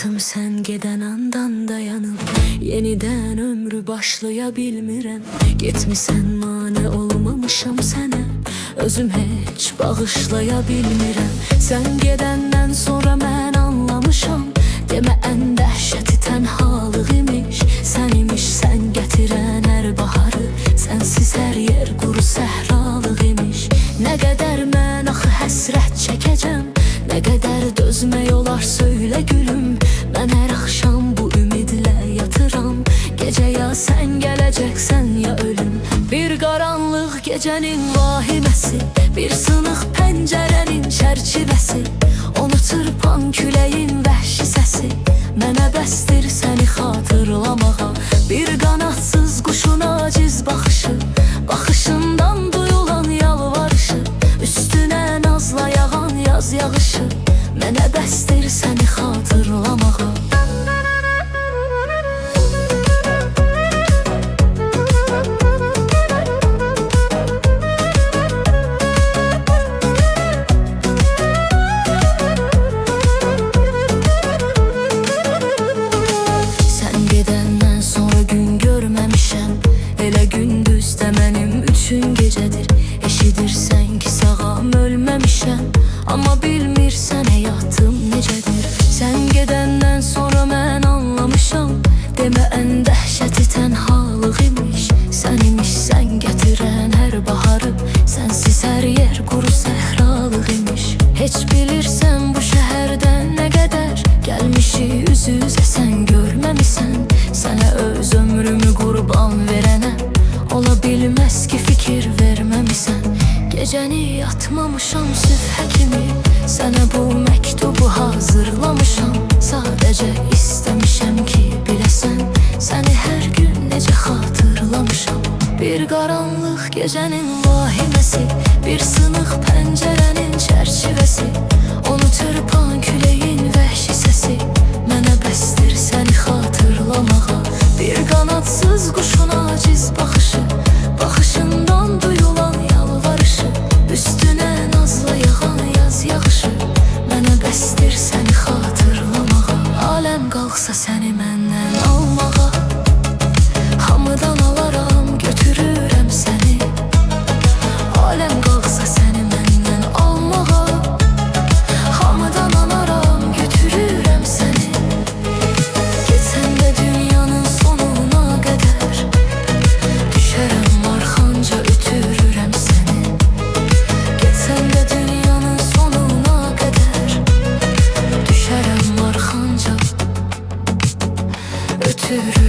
Hayatım sen geden andan dayanıp yeniden ömrü başlayabilmirəm. Getmisən mane olmamışam sənə, özüm heç bağışlayabilmirəm. Sən gedəndən sonra mən anlamışam, demə ən dəhşəti tənhalıq imiş. Sən imiş sən gətirən hər baharı, sənsiz hər yer quru səhralıq imiş. Nə qədər mən axı həsrət çəkəcəm, nə qədər dözmək olar söylə gülüm. Mən hər axşam bu ümidlə yatıram, gecə ya sən gələcəksən ya ölüm. Bir qaranlıq gecənin vahiməsi, bir sınıq pəncərənin çərçivəsi, onu çırpan küləyin vəhşi səsi mənə bəsdir səni xatırlamağa. Bir qanadsız quşun aciz baxışı, baxışından duyulan yalvarışı, üstünə nazla yağan yaz yağışı mənə bəsdir səni xatırlamağa. Sən gedəndən sonra gün görməmişəm, elə gündüz də mənim üçün gecədir. Eşidirsən ki sağam ölməmişəm, amma bilmirsən həyatım necədir. Sən gedəndən sonra mən anlamışam, demə ən dəhşəti tənhalıq imiş. Sən imiş sən gətirən hər baharı, sənsiz hər yer quru səhralıq imiş. Heç bilirsən bu şəhərdən nə qədər gəlmişik üz-üzə sən görməmisən. Sənə öz ömrümü qurban verənə ola bilməz ki fikir verməmisən. Gecəni yatmamışam sübhə kimi, sənə bu məktubu hazırlamışam. Sadəcə istəmişəm ki biləsən, səni hər gün necə xatırlamışam. Bir qaranlıq gecənin vahiməsi, bir sınıq pəncərənin çərçivəsi, onu çırpan küləyin vəhşi səsi mənə bəsdir səni xatırlamağa. Bir qanadsız quşun aciz baxışı, baxışından duyulan yalvarışı, üstünə nazla yağan yaz yağışı mənə bəsdir səni xatırlamağa. Aləm qalxsa səni məndən almağa, hamıdan alaram götürürəm səni. Aləm qalxsa səni məndən almağa, hamıdan alaram götürürəm səni. Getsən də dünyanın sonuna qədər, düşərəm arxanca ötürürəm səni. Getsən də dünyanın sonuna qədər, düşərəm arxanca ötürürəm.